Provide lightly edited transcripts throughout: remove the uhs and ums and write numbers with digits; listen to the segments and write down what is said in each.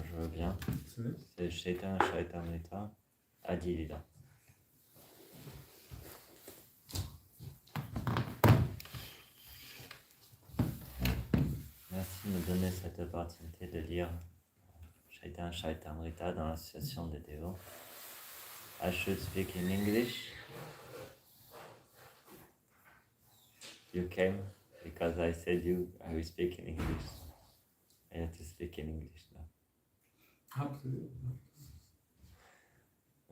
Je veux bien. C'est Shaitan, NITAï, ADI-LILA. Merci de me donner cette opportunité de lire Shaitan, NITAï dans l'association des dévots. I should speak in English. You came because I said I will speak in English. I have to speak in English now. Absolutely.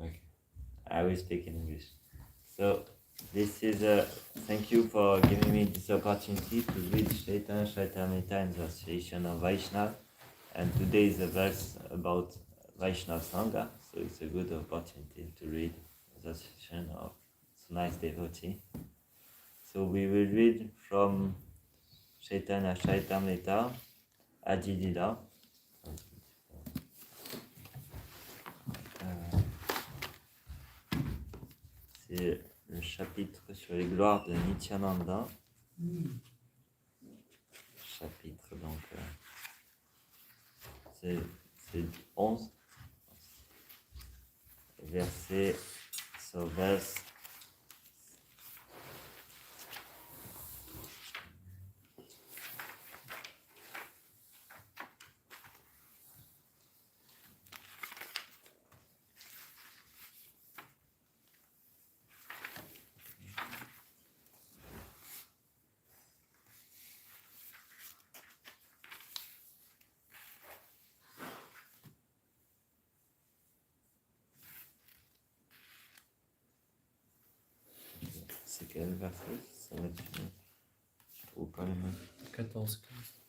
Okay, I will speak in English. So, this is thank you for giving me this opportunity to read Shaitan, NITAï in the Association of Vaishnava. And today is a verse about Vaishnava Sangha, so it's a good opportunity to read the Association of nice devotee. So we will read from Shaitan, NITAï, ADI-LILA. C'est le chapitre sur les gloires de Nityananda. Chapitre, donc, c'est 11. Verset, so verse. C'est quel verset? Ça va être ou pas les mêmes? 14, 15.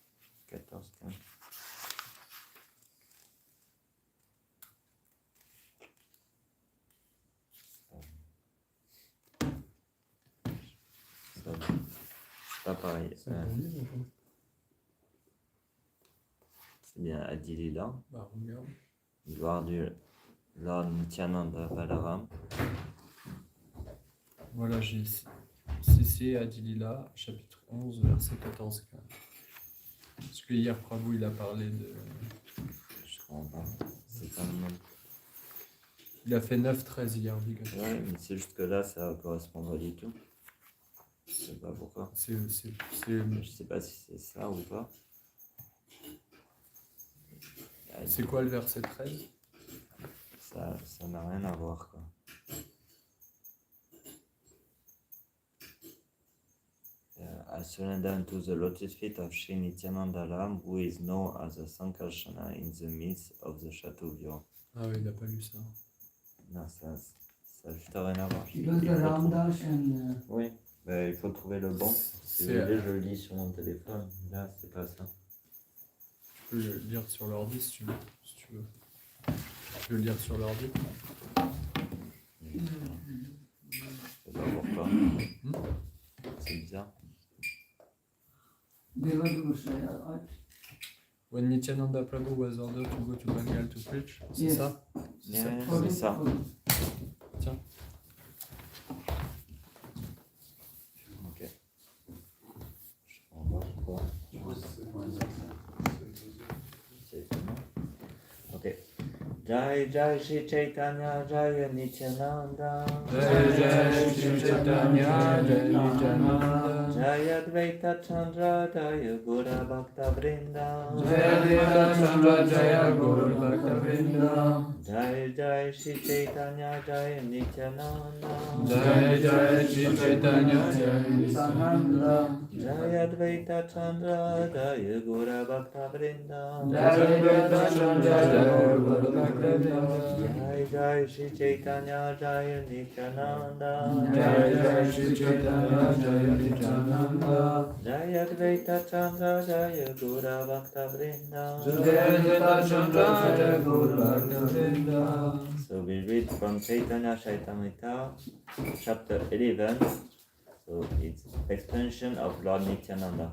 14, 15. C'est pas pareil. C'est bien ADI-LILA. Bah, regarde. Gloire du Lord Nityananda Balaram. Voilà, j'ai CC ADI-LILA, chapitre 11, verset 14-15. Parce que hier, Prabhu, il a parlé de... Je comprends pas. C'est pas le même. Il a fait 9-13 hier, lui. Ouais, mais c'est juste que là, ça correspond pas du tout. Je sais pas pourquoi. Je sais pas si c'est ça ou pas. C'est quoi le verset 13? Ça n'a rien à voir, quoi. I surrender unto the lotus feet of Sri Nityananda Ram, who is known as a Sankarsana in the midst of the Chateau Vieux. Ah oui, il n'a pas lu ça. Non, ça n'a juste rien à voir. He goes to Ramdas and Oui, il faut trouver le bon. Si vous voulez, je le lis sur mon téléphone. Là, c'est pas ça. Je peux le lire sur l'ordi si tu veux. Je peux le lire sur l'ordi. Je sais pas pourquoi. C'est bizarre. Devadusha. When Nityananda Prabhu was ordered to go to Bengal to preach, c'est Yes. ça? Yeah, c'est ça. Tiens. Ok. Je renvoie quoi? C'est comment? Ok. Jai Jai Shri Chaitanya Jaya Nityananda Jai Jai Shri Chaitanya Jai Nityananda Jaya Dvaita Chandra Jaya Gura Bhakta Vrinda Jai Dvaita Chandra Jaya Guru Bhakta Vrinda Jai Jai Shri Chaitanya Jaya Nityananda Jai Jai Shri Chaitanya Jai Nityananda Jaya Dvaita Chandra Jaya Gura Bhakta Vrinda Jai Dvaita Chandra Jaya Guru Bhakta Vrinda Jai Jai Shri Chaitanya Jaya Nityananda Jai Jai Shri Chaitanya Jaya Nityananda Jaya Dvaita Chandra Jaya Gura Bhakta Vrinda Jai Dvaita Chandra Jaya Guru Bhakta Vrinda. So we read from Chaitanya Chaitamrita, chapter 11. So it's expansion of Lord Nityananda.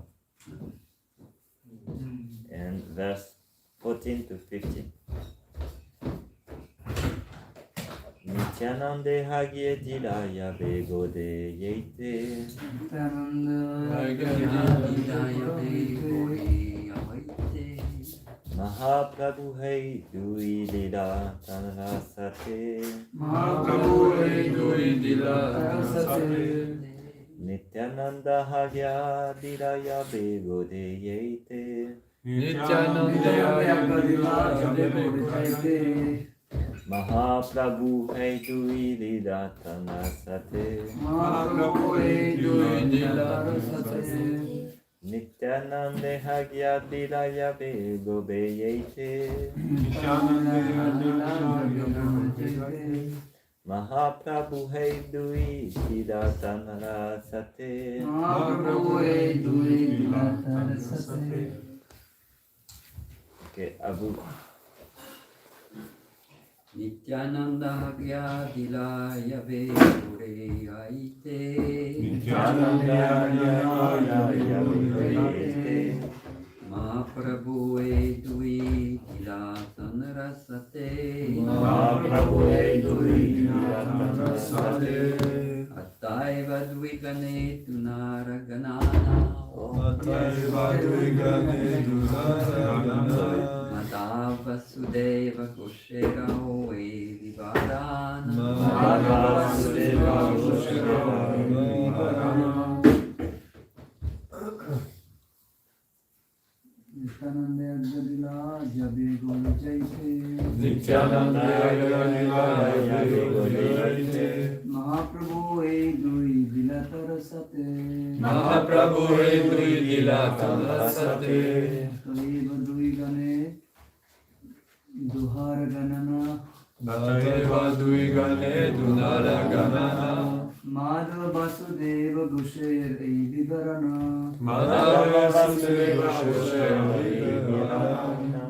And verse 14 to 15. Nityanande Hagye Dilaya Begode Yete Mahaprabhu Hey Dui Lila Tanrasate Mahaprabhu Hey Dui Lila Tanrasate Nityananda Hagya Dilaya Begode Yete Nityananda Hagya Mahaprabhu Hey Dui Lila Tanrasate Mahaprabhu Hey Dui Lila Tanrasate Nityananda Hagya Dilaya Begode Yete Mahaprabhu Hey Dui Lila Tanrasate Ok, à vous. Nityananda Hagya Dilaya Vegure Aite Nityananda Hagya Begode Mahaprabhu Dui Dila Tanrasate Mahaprabhu Hey Dui Lila Tanrasate Attaiva Dvigane Tunaraganana Madhava Vasudeva Goshera Oe Vivarana Madhava Vasudeva Goshera Oe Vivarana Nityananda Nityananda Begode Mahaprabhu Dui Dila Tarasate Mahaprabhu Hey Dui Lila Tanrasate Taiva Dui Gane Duhar Ganana Attaiva Dui Gane Dunara Ganana Madhava Vasudeva Gosher Vivarana Madhava Vasudeva Goshera Oe Vivarana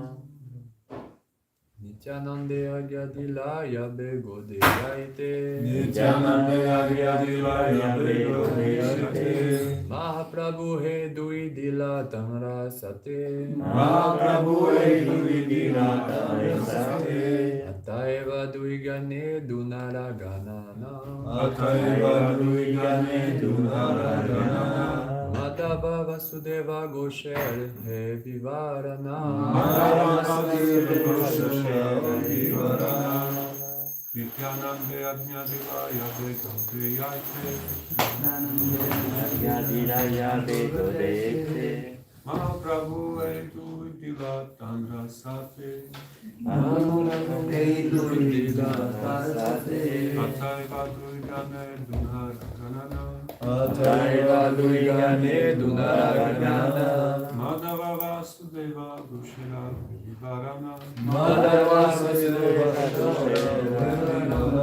Nityananda Hagya Dilaya Begode Aite Nityananda Hagya Dilaya Begode Yate Mahaprabhu Hey Dui Dila Tanrasate Mahaprabhu Hey Dui Lila Tanrasate Attaiva Dui Gane Dunara Ganana Attaiva Dui Gane Dunara Ganana Madhava Vasudeva Gosher He Vivarana Madhava Vasudeva Goshera Vivarana Nityananda Yajna Dilaya Begode Yaite Hagya Dilaya Begode Yate Mahaprabhu Dui Dila Tanrasate Mahaprabhu Hey Dui Lila Tanrasate Attaiva Dui Gane Dunara Ganana Attaiva Dui Gane Dunara Ganana Madhava Vasudeva Goshera Vivarana Madhava Vasudeva Goshera Vivarana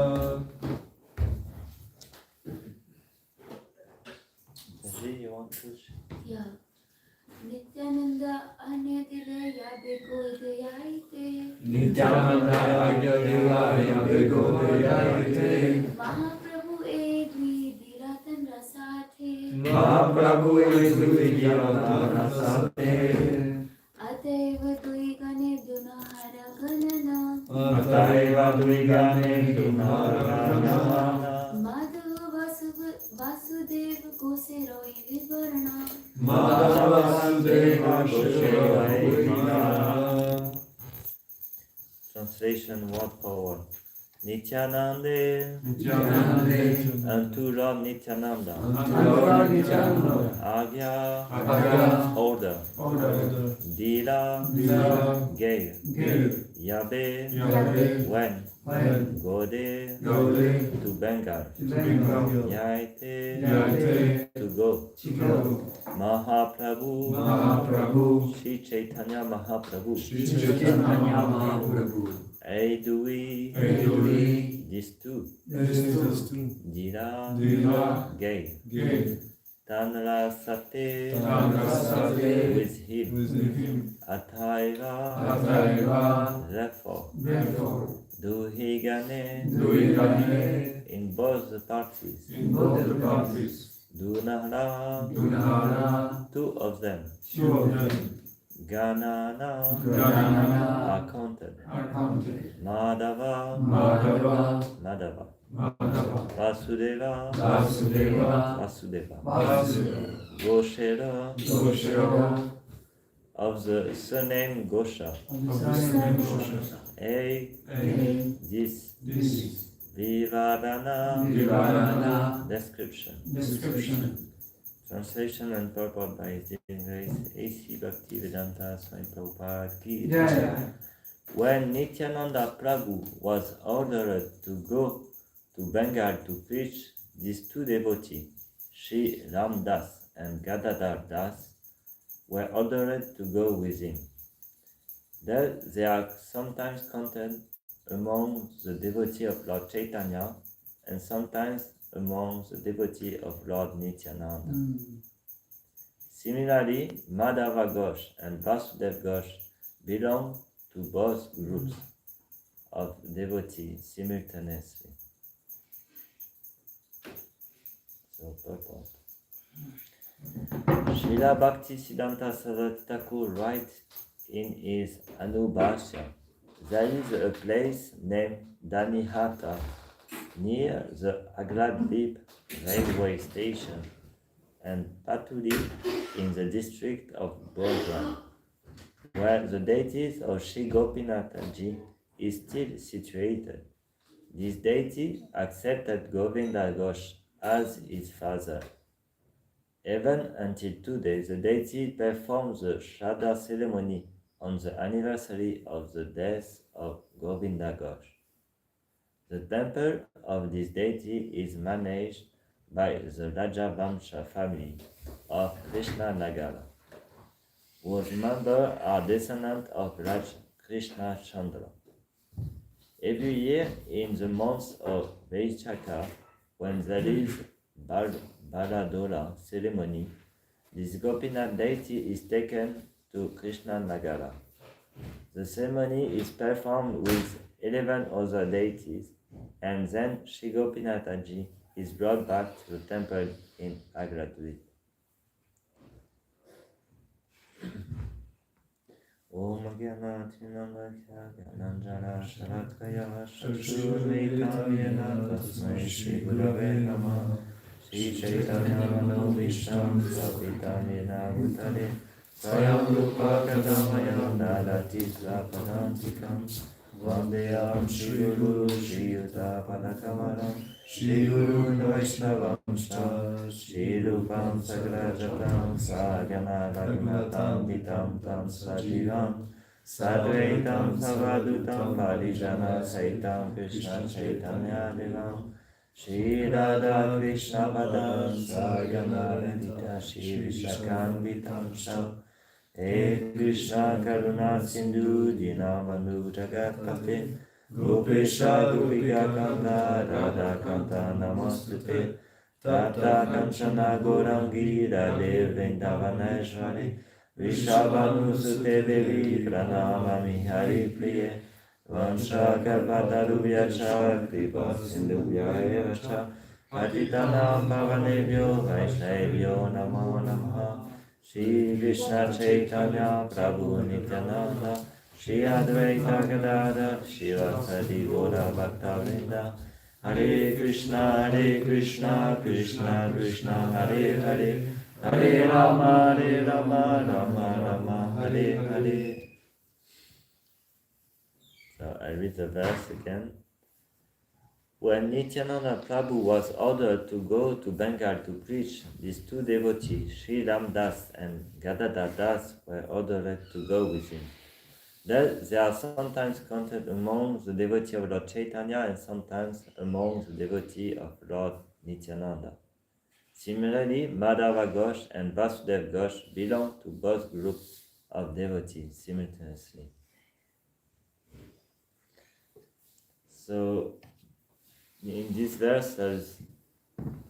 Mahaprabhu Vidyavadanasate Ataiva Duigane Dunahara Ganana Ataiva Dwigane Dunaragana Madhu Vasudev Goseroi Vivarna Madhava Vasudeva Goshevai. Translation word for word. Nityanande unto Lord Nityananda. Agya order. Dila gay. Yabe when. Gode to Bengal. Yaite to go. Mahaprabhu Shri Chaitanya Mahaprabhu. Aidui these two. Dila gay. Tanra Sate with him. Ataiva therefore. Duhigane in both the parties. Dunahara two of them. Ganana are counted. Madhava Vasudeva Goshera of the surname Gosha. This Vivadana description. Translation and purport by His Divine Grace A.C. Bhaktivedanta Swami Prabhupada Ki Jai. When Nityananda Prabhu was ordered to go to Bengal to preach, these two devotees, Sri Ram Das and Gadadhar Das, were ordered to go with him. There they are sometimes counted among the devotees of Lord Chaitanya and sometimes among the devotees of Lord Nityananda. Similarly, Madhava Ghosh and Vasudev Ghosh belong to both groups of devotees simultaneously. So, purport. Srila Bhaktisiddhanta Saraswati Thakur writes in his Anubhashya, there is a place named Danihata near the Agradvip railway station and Patuli in the district of Burdwan, where the deities of Sri Gopinathaji is still situated. This deity accepted Govinda Ghosh as his father. Even until today, the deity performs the Shraddha ceremony on the anniversary of the death of Govinda Ghosh. The temple of this deity is managed by the Rajavamsha family of Krishna Nagara, whose members are descendants of Raj Krishna Chandra. Every year in the month of Vaishakha, when there is Baladora ceremony, this Gopinath deity is taken to Krishna Nagara. The ceremony is performed with 11 other deities, and then Sri Gopinathaji is brought back to the temple in Agradvip. Om Gyana Tinamakya Gyananjana Shalatkaya Shashurvita Yena Tasmai Shri Gurave Namah Shri Chaitanya Mano Visham Savitam Yena Bhutale Swayam Rupa Kadamaya Nadati Svapadantikam Vandeyam Shri Guru Shri Yuta Padakamaram Shri Guru Vaishnavamsha Shri Rupam Sagrajatam Sagana Raghunatam Vitam Tam Sajivam Sadvaitam Savadutam Parijana Saitam Krishna Chaitanya Devam Shri Radha Krishna Padam Sagana Radhika Shri Vishakam Vitam Sham He Krishna Karuna Sindhu Dinabandhu Jagat Pate Gopesha Gopika Kanta Radha Kanta Namostute Tata Kanchana Gorangi Radhe Vrindavaneshwari Vishabhanu Sute Devi Pranamami Hari Priye Vansha Kalpataru Vyacha Kripa Sindhu Vyacha Patitanam Pavanebhyo Vaishnavyo Namo Namaha Shri Krishna Chaitanya Prabhu Nityananda Shri Advaita Gadadhar Shivasadi Gaura Bhaktavrinda Hare Krishna Krishna Krishna Hare Hare Hare Rama Rama Rama Hare Hare. So I read the verse again. When Nityananda Prabhu was ordered to go to Bengal to preach, these two devotees, Sri Ram Das and Gadadhar Das, were ordered to go with him. They are sometimes counted among the devotees of Lord Chaitanya and sometimes among the devotees of Lord Nityananda. Similarly, Madhava Ghosh and Vasudev Ghosh belong to both groups of devotees simultaneously. So, in this verse, there's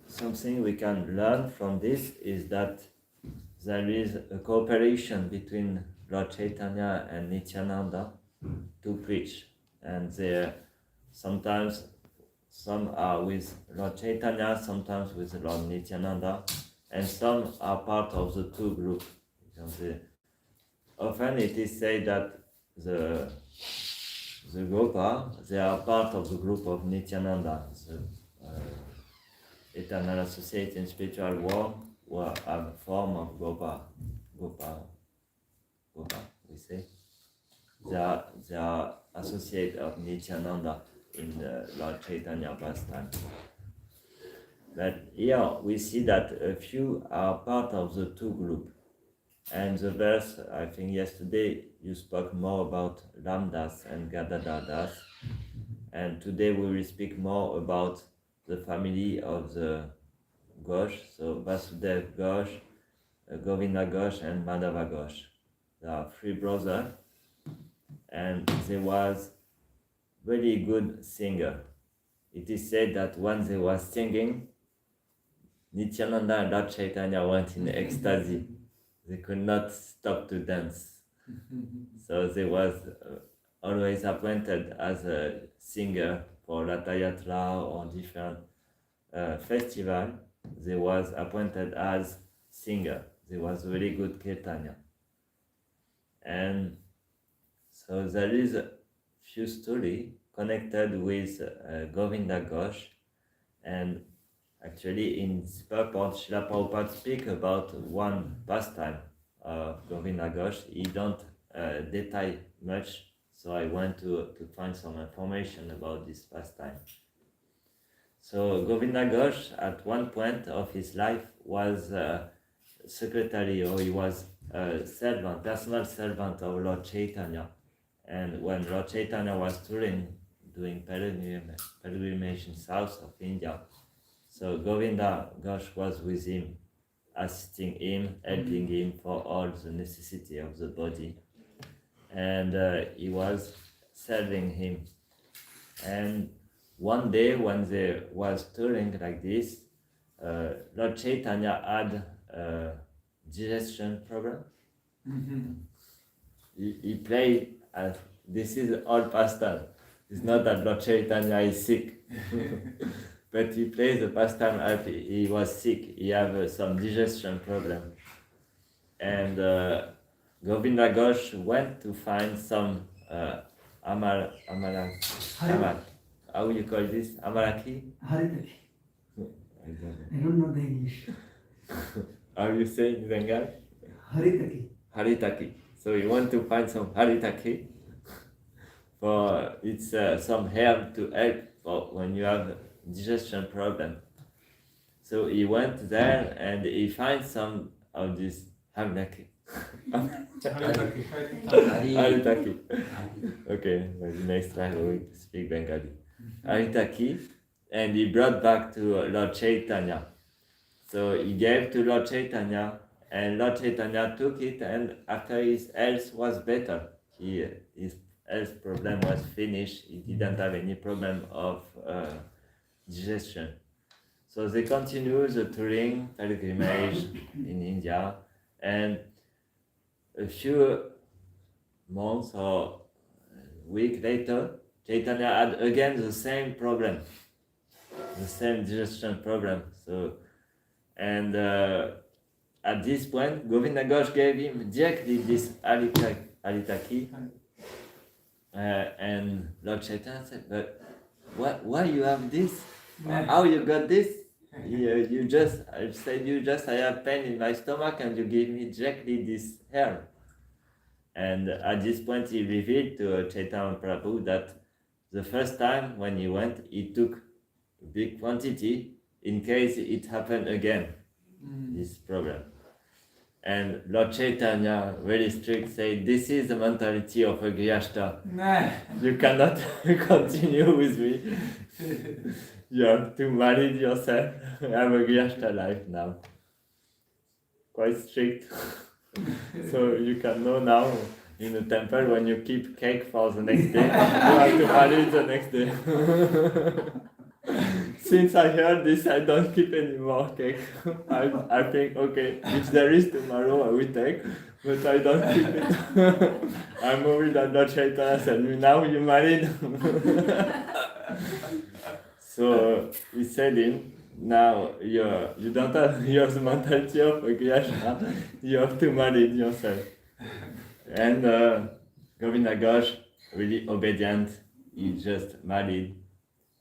something we can learn from this is that there is a cooperation between Lord Chaitanya and Nityananda to preach, and sometimes some are with Lord Chaitanya, sometimes with Lord Nityananda, and some are part of the two groups. Often it is said that the Gopa, they are part of the group of Nityananda, the eternal associate in spiritual world, who are a form of Gopa, we say. They are associate of Nityananda in the Lord Chaitanya pastime. But here we see that a few are part of the two groups. And the verse, I think yesterday you spoke more about Ramdas and Gadadhar Das, and today we will speak more about the family of the Ghosh, so Vasudev Ghosh, Govinda Ghosh and Madhava Ghosh. They are three brothers, and they was very good singer. It is said that when they was singing, Nityananda and Lord Chaitanya went in ecstasy. They could not stop to dance. So they was always appointed as a singer for Ratha Yatra or different festival. They was appointed as singer. They was very good kirtanya. And so there is a few story connected with Govinda Ghosh, and actually in this purport, Srila Prabhupada speak about one pastime of Govinda Ghosh. He don't detail much, so I went to find some information about this pastime. So Govinda Ghosh at one point of his life was secretary, or he was servant, personal servant of Lord Chaitanya. And when Lord Chaitanya was touring, doing pilgrimage in south of India, so Govinda Ghosh was with him, assisting him, helping him for all the necessity of the body. And he was serving him. And one day when they was touring like this, Lord Chaitanya had a digestion problem. He played, this is all pastime. It's not that Lord Chaitanya is sick. But he plays the pastime as he was sick. He had some digestion problem. And Govinda Ghosh went to find some how you call this? Amalaki? Haritaki. I don't know the English. How you say in Bengal? Haritaki. Haritaki. So you want to find some haritaki for it's some herb to help for when you have digestion problem. So he went there and he finds some of this haritaki. Haritaki. Okay, maybe next time we will speak Bengali. Haritaki, and he brought back to Lord Chaitanya. So he gave to Lord Chaitanya, and Lord Chaitanya took it, and after his health was better, his health problem was finished. He didn't have any problem of digestion. So they continue the touring pilgrimage in India, and a few months or week later, Chaitanya had again the same problem. the same digestion program. So, and at this point, Govinda Ghosh gave him directly this Alitaki, and Lord Chaitanya said, "But why you have this? How you got this? You just, I said, I have pain in my stomach and you gave me directly this hair." And at this point, he revealed to Chaitanya Prabhu that the first time when he went, he took a big quantity in case it happened again, this problem. And Lord Chaitanya, very strict, said, "This is the mentality of a Grihastha. You cannot continue with me. You have to marry yourself, have a Grihastha life now." Quite strict. So you can know now in the temple when you keep cake for the next day, you have to marry the next day. Since I heard this, I don't keep any more cake. I think, okay, if there is tomorrow, I will take, but I don't keep it. I'm worried that Lord Chaitanya said, "Now you married." So he said him, "Now you don't have, you have the mentality of a Grihastha, you have to marry yourself." And Govinda Ghosh, really obedient, he just married,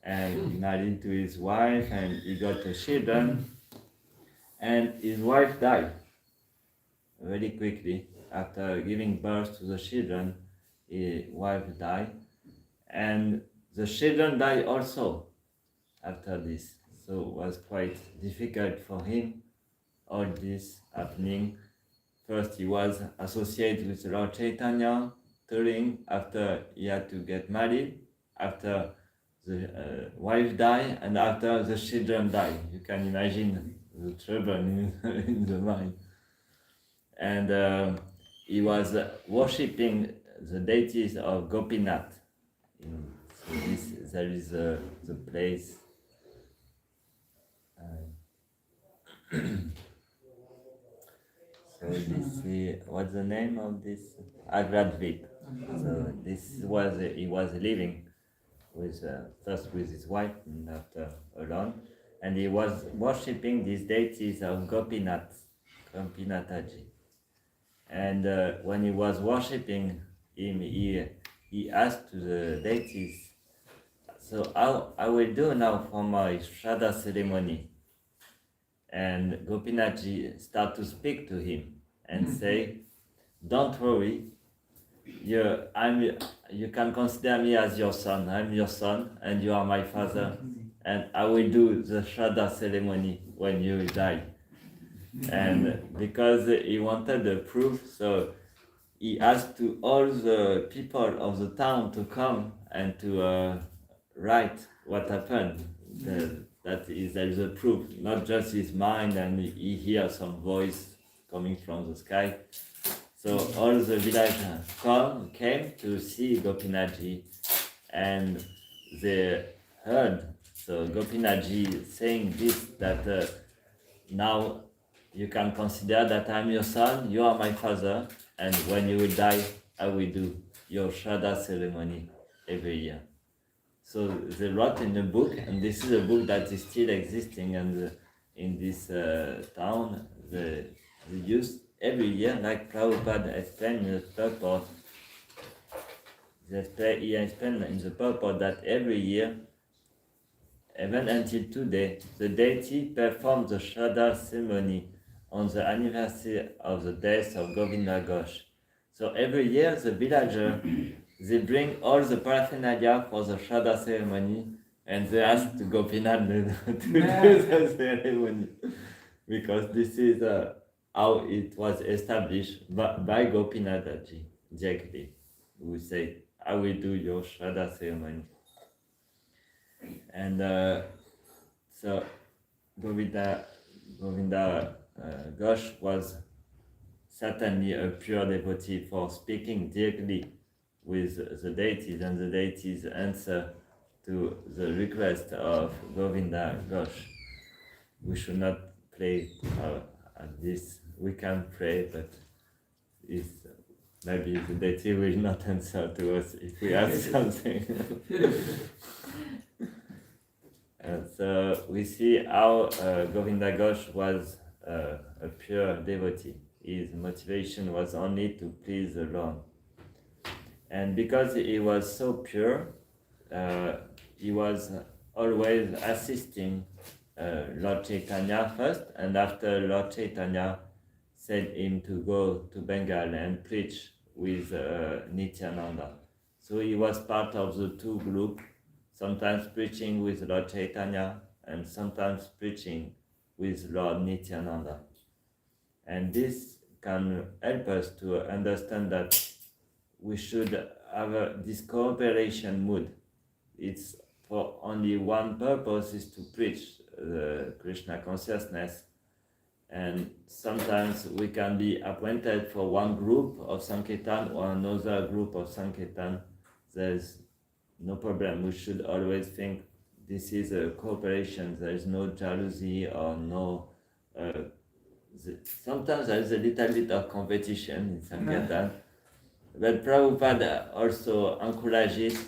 and he married to his wife, and he got a children, and his wife died very quickly. After giving birth to the children, his wife died, and the children died also after this. So it was quite difficult for him, all this happening. First he was associated with Lord Chaitanya, touring, after he had to get married, after the wife died, and after the children died. You can imagine the trouble in the mind. And he was worshipping the deities of Gopinath. So there is the place. So what's the name of this? Agradvip. So he was living with first with his wife and after alone, and he was worshipping these deities of Gopinathaji. And when he was worshipping him, he asked to the deities, "So how I will do now for my Shraddha ceremony?" And Gopinathji start to speak to him and say, "Don't worry, you can consider me as your son. I'm your son and you are my father, and I will do the Shraddha ceremony when you die." And because he wanted the proof, so he asked to all the people of the town to come and to write what happened. There is a proof, not just his mind and he hears some voice coming from the sky. So all the villagers came to see Gopinathji, and they heard so Gopinathji saying this, that now you can consider that I'm your son, you are my father, and when you will die, I will do your Shraddha ceremony every year. So they wrote in a book, and this is a book that is still existing, and in this town, they use every year, like Prabhupada explained in the purport. He explained in the purport that every year, even until today, the deity performs the Shraddha ceremony on the anniversary of the death of Govinda Ghosh. So every year, the villager, they bring all the paraphernalia for the Shraddha ceremony, and they ask to Gopinath to do the ceremony, because this is how it was established by Gopinathji directly, who said, "I will do your Shraddha ceremony." And so Govinda Ghosh was certainly a pure devotee for speaking directly with the deities, and the deities answer to the request of Govinda Ghosh. We should not play at this. We can pray, but maybe the deity will not answer to us if we ask something. So we see how Govinda Ghosh was a pure devotee. His motivation was only to please the Lord. And because he was so pure, he was always assisting Lord Chaitanya first, and after Lord Chaitanya sent him to go to Bengal and preach with Nityananda. So he was part of the two groups, sometimes preaching with Lord Chaitanya and sometimes preaching with Lord Nityananda. And this can help us to understand that we should have this cooperation mood. It's for only one purpose, is to preach Krishna consciousness. And sometimes we can be appointed for one group of Sankirtan or another group of Sankirtan. There's no problem. We should always think this is a cooperation. There is no jealousy or no. Sometimes there is a little bit of competition in Sankirtan, but Prabhupada also encourages,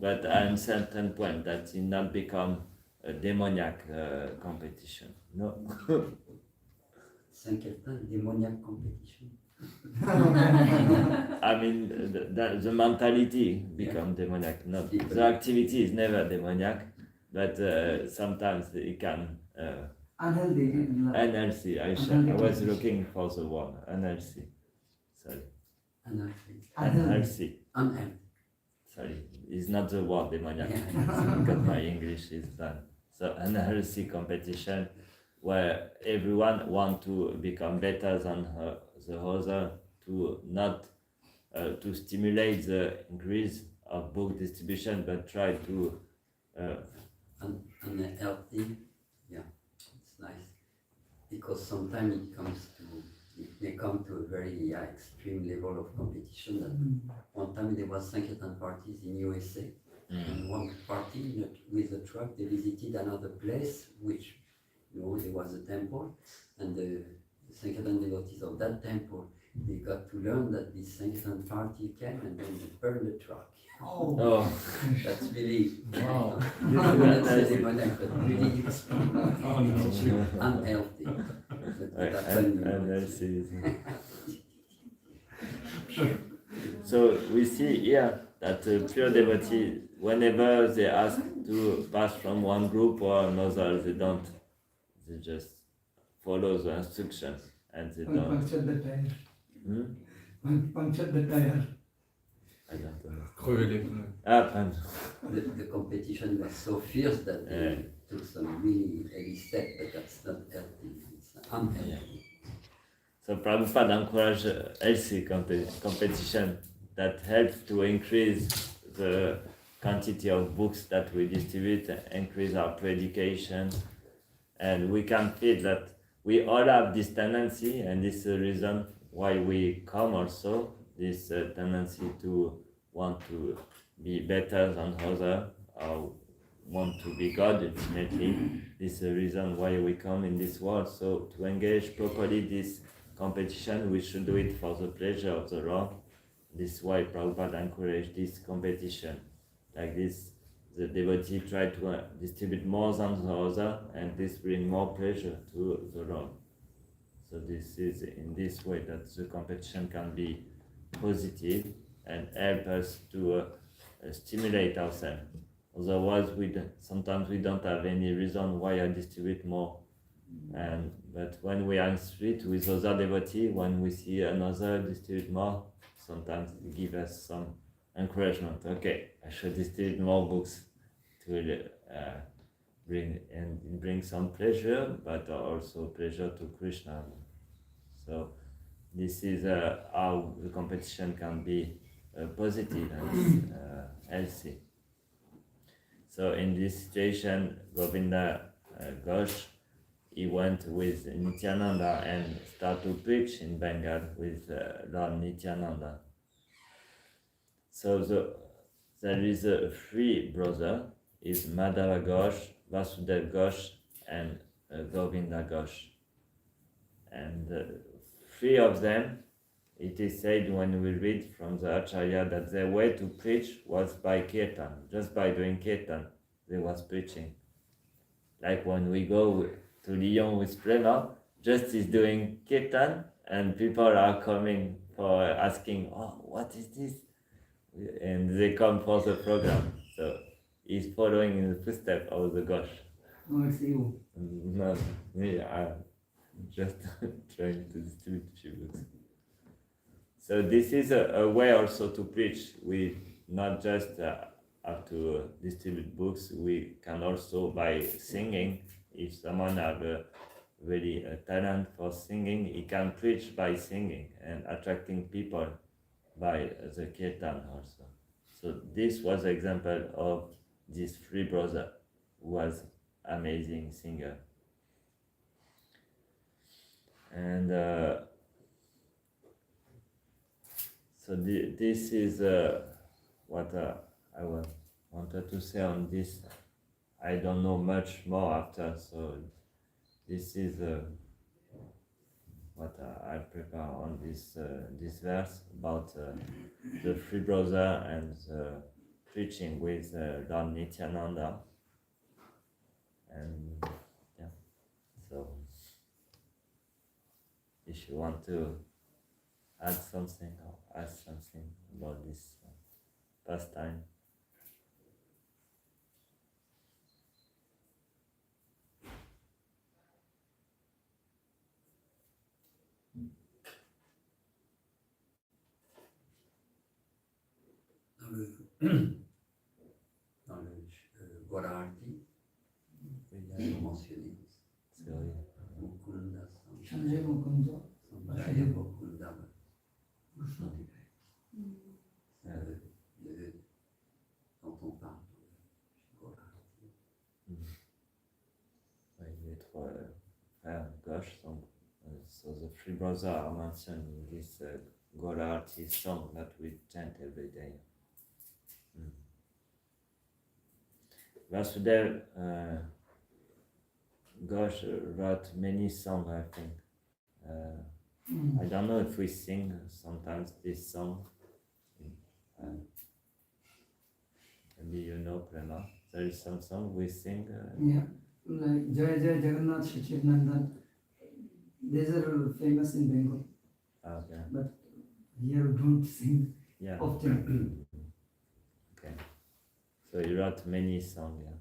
but at a certain point, that it not become a demoniac competition. No. Sankirtan, demoniac competition. I mean, the mentality become demoniac. Not the activity is never demoniac, but sometimes it can. Unhealthy. Unhealthy. I was looking for the word unhealthy. Sorry. Unhealthy. Unhealthy. Sorry, it's not the word demoniac. Yeah. Because my English is done. So unhealthy competition, where everyone want to become better than the other, to not to stimulate the increase of book distribution, but try to Unhealthy. Yeah, it's nice. Because sometimes it may come to a very extreme level of competition. That one time there was Sankirtan parties in USA, and one party with a truck, they visited another place, which, there was a temple, and the Sankirtan devotees of that temple, they got to learn that this Sankirtan party came and then they burned the truck. Oh. That's really, Wow. I wouldn't say demoniac, but really extreme, unhealthy. But Unhealthy. So we see here that pure devotee, whenever they ask to pass from one group or another, they don't. They just follow the instructions and they don't. Puncture the tire. Puncture the tire. I don't know. Crever les pneus. And the competition was so fierce that they took some really heavy steps, but that's not healthy. It's unhealthy. so Prabhupada encouraged healthy competition that helps to increase the quantity of books that we distribute, increase our predication, and we can feel that we all have this tendency, and this is the reason why we come also, this tendency to want to be better than others, or want to be God ultimately. This is the reason why we come in this world. So to engage properly this competition, we should do it for the pleasure of the Lord. This is why Prabhupada encouraged this competition. Like this, the devotee try to distribute more than the other, and this bring more pleasure to the Lord. So this is in this way that the competition can be positive and help us to stimulate ourselves. Otherwise, sometimes we don't have any reason why I distribute more. But when we are in street with other devotees, when we see another distribute more, sometimes it gives us some encouragement. Okay, I should distribute more books to bring some pleasure, but also pleasure to Krishna. So this is how the competition can be positive and healthy. So in this situation, Govinda Ghosh, he went with Nityananda and started to preach in Bengal with Lord Nityananda. So there is three brothers, is Madhava Ghosh, Vasudeva Ghosh, and Govinda Ghosh. And three of them, it is said when we read from the Acharya that their way to preach was by kirtan. Just by doing kirtan, they was preaching. like when we go to Lyon with Prema, just is doing Kirtan, and people are coming for asking, oh, what is this? And they come for the program. So he's following in the footsteps of the Ghosh. No, it's you. No, me, I'm just trying to distribute few books. So this is a way also to preach. We not just have to distribute books, we can also, by singing, if someone have a really a talent for singing, he can preach by singing and attracting people by the kirtan also. So this was an example of this free brother who was amazing singer. And so this is what I wanted to say on this. I don't know much more after, so this is what I prepare on this verse about the free brother and preaching with Lord Nityananda. And yeah, so if you want to add something or ask something about this pastime. Dans le Gorarti, ils ont mentionné So yeah. Mukunda Sanjay Mukunda. Sambhaya Mukunda, dont on parle du Gorarti. Ouais, les trois frères gauche, so the three brothers are mentioned in this Golarti song that we chant every day. Vasudev Ghosh wrote many songs, I think. I don't know if we sing sometimes this song. Maybe you know, Prema. There is some song we sing. Yeah, like Jai Jai Jagannath Shachir Nandan. These are famous in Bengal, Okay. but here we don't sing Yeah. often. Okay. So he wrote many songs, yeah.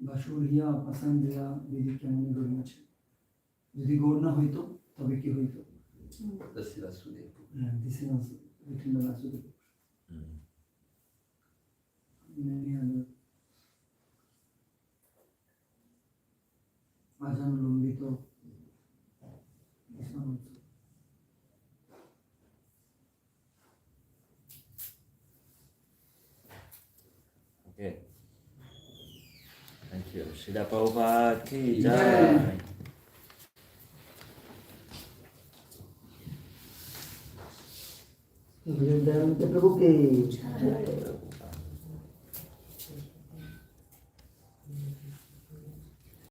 Basuria পাসান্দিয়া দিদি কেমন গড়িয়েছে যদি গৌর না হইতো তবে কি হইতো Ça, c'est la Soudé. This is also written by Basudev many other আজান লম্বিত this one also. Okay. Thank you. Srila Prabhupada ki Jai. jai. Vrindavan के प्रभु की Prabhupada.